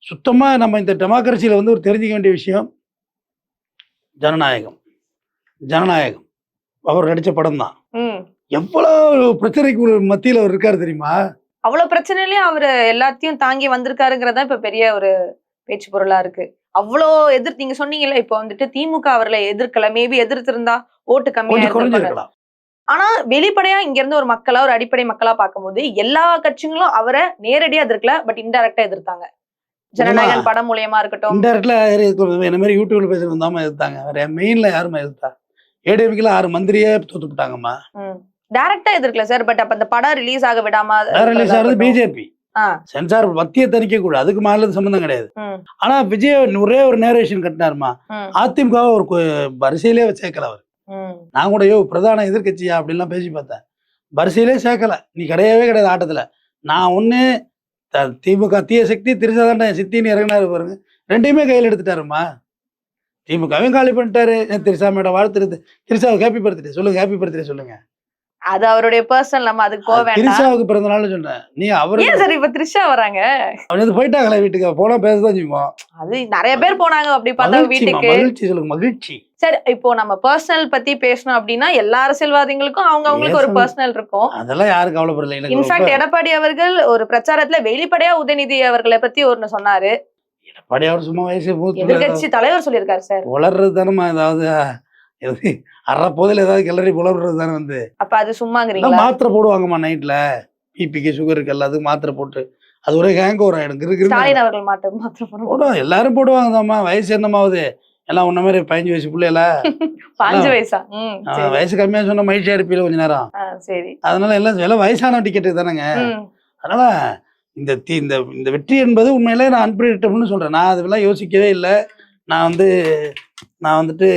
சுத்தமாக நம்ம இந்த டெமோக்ரஸியில் வந்து ஒரு தெரிஞ்சிக்க வேண்டிய விஷயம் ஜனநாயகம். ஜனநாயகம் அவர் நடித்த படம் தான். எவ்வளோ பிரச்சனைக்கு மத்தியில் அவர் இருக்காரு தெரியுமா? அவ்வளவு பிரச்சனையிலயும் அவரு எல்லாத்தையும் தாங்கி வந்திருக்காருங்கிறதா இப்ப பெரிய ஒரு பேச்சு பொருளா இருக்கு. அவ்வளோ நீங்க சொன்னீங்கல்ல, இப்ப வந்துட்டு திமுக அவர்களை எதிர்க்கல, மேபி எதிர்த்திருந்தா ஓட்டு கம்மியா குறைஞ்சிருக்கலாம். ஆனா வெளிப்படையா இங்க இருந்து ஒரு மக்களா, ஒரு அடிப்படை மக்களா பார்க்கும்போது எல்லா கட்சிகளும் அவரை நேரடியா எதிர்க்கல, பட் இன்டைரக்டா எதிர்த்தாங்க. ஜனநாயகன் படம் மூலியமா இருக்கட்டும், இன்டைரக்ட்ல என்ன மாதிரி யூடியூப்ல பேசுறது வந்தாம எதிர்த்தாங்க. வேற மெயின்ல யாருமா எதிர்த்தா? ஏடிஎம்கேல 6 மந்திரியே தோத்து விட்டாங்கம்மா. டைரக்டா எதிர்க்கல சார். பட் அப்ப அந்த படம் ரிலீஸ் ஆக விடாம ரிலீஸ் ஆகிறது பிஜேபி சென்சார் மத்திய தணிக்கை கூட, அதுக்கு மாநில சம்பந்தம் கிடையாது. ஆனா விஜய் ஒரே ஒரு நேரேஷன் கட்டினாருமா. அதிமுக ஒரு வரிசையிலே சேர்க்கல அவர். நான் கூட பிரதான எதிர்கட்சியா அப்படின்லாம் பேசி பார்த்தேன். வரிசையிலே சேர்க்கல. நீ கிடையவே கிடையாது ஆட்டத்துல. நான் ஒண்ணு திமுக தீய சக்தி, திருசாதாண்ட சித்தின்னு இறங்கினாரு பாருங்க, ரெண்டையுமே கையில் எடுத்துட்டாருமா. திமுகவையும் காலி பண்ணிட்டாரு. திரிசா மேடம் வாழ்த்துறது, திரிசாவுக்கு ஹாப்பி பர்த்டே சொல்லுங்க, ஹாப்பி பர்த்டே சொல்லுங்க. அது அவருடைய பர்சனல், நம்ம அதுக்கு போக வேண்டாம். திரிஷாவுக்கு பிறந்த நாள்னு சொன்னேன். நீ அவரு ஏன் சார் இப்ப த்ரிஷா வராங்க? அவன் போயிட்டாங்களே வீட்டுக்கு, போனா பேசதான் செய்வோம். அது நிறைய பேர் போனாங்க அப்படி பார்த்தா வீட்டுக்கு. மகிழ்ச்சி சொல்லுங்க, மகிழ்ச்சி. சரி, இப்போ நம்ம பர்சனல் பத்தி பேசணும் அப்படின்னா எல்லா அரசியல்வாதிகளுக்கும் அவங்களுக்கு ஒரு பர்சனல் இருக்கும். அதெல்லாம் யாரும் கவலைப்படல. இன்ஃபேக்ட் எடப்பாடி அவர்கள் ஒரு பிரச்சாரத்துல வெளிப்படையா உதயநிதி அவர்களை பத்தி ஒன்னு சொன்னாரு. எடப்பாடி அவர் சும்மா வயசு எதிர்கட்சி தலைவர் சொல்லியிருக்காரு சார். வளர்றது தானே, ஏதாவது அறப்போதில் ஏதாவது கிளறி புலர்றது தானே வந்து. அப்ப அது சும்மாங்கிறீங்களா? மாத்திரை போடுவாங்கம்மா நைட்ல, பிபிக்கு சுகருக்கு எல்லாத்துக்கும் மாத்திரை போட்டு அது ஒரே ஹேங் ஓவர் ஆயிடும். ஸ்டாலின் அவர்கள் மாத்திரை போடுவாங்க, எல்லாரும் போடுவாங்கதாம்மா. வயசு என்னமாவது எல்லாம் உன்ன மாதிரி 15 வயசு பிள்ளைல 5 வயசா வயசு கம்மியா சொன்னா மகிழ்ச்சியா இருப்பீல கொஞ்ச நேரம். சரி, அதனால எல்லாம் வயசான டிக்கெட்டு தானேங்க. அதனால இந்த இந்த வெற்றி என்பது உண்மையிலே நான் அன்பிரிடிக்டபிள்னு சொல்றேன். நான் அதெல்லாம் யோசிக்கவே இல்லை. நான் வந்துட்டு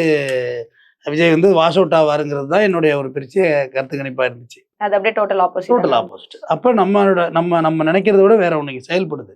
விஜய் வந்து வாஷ் அவுட் ஆவாருங்கிறது தான் என்னுடைய ஒரு பெரிய கருத்து கணிப்பா இருந்துச்சு. அது அப்படியே டோட்டல் ஆப்போசிட். அப்ப நம்ம நினைக்கிறத விட வேற ஒண்ணு செயல்படுது.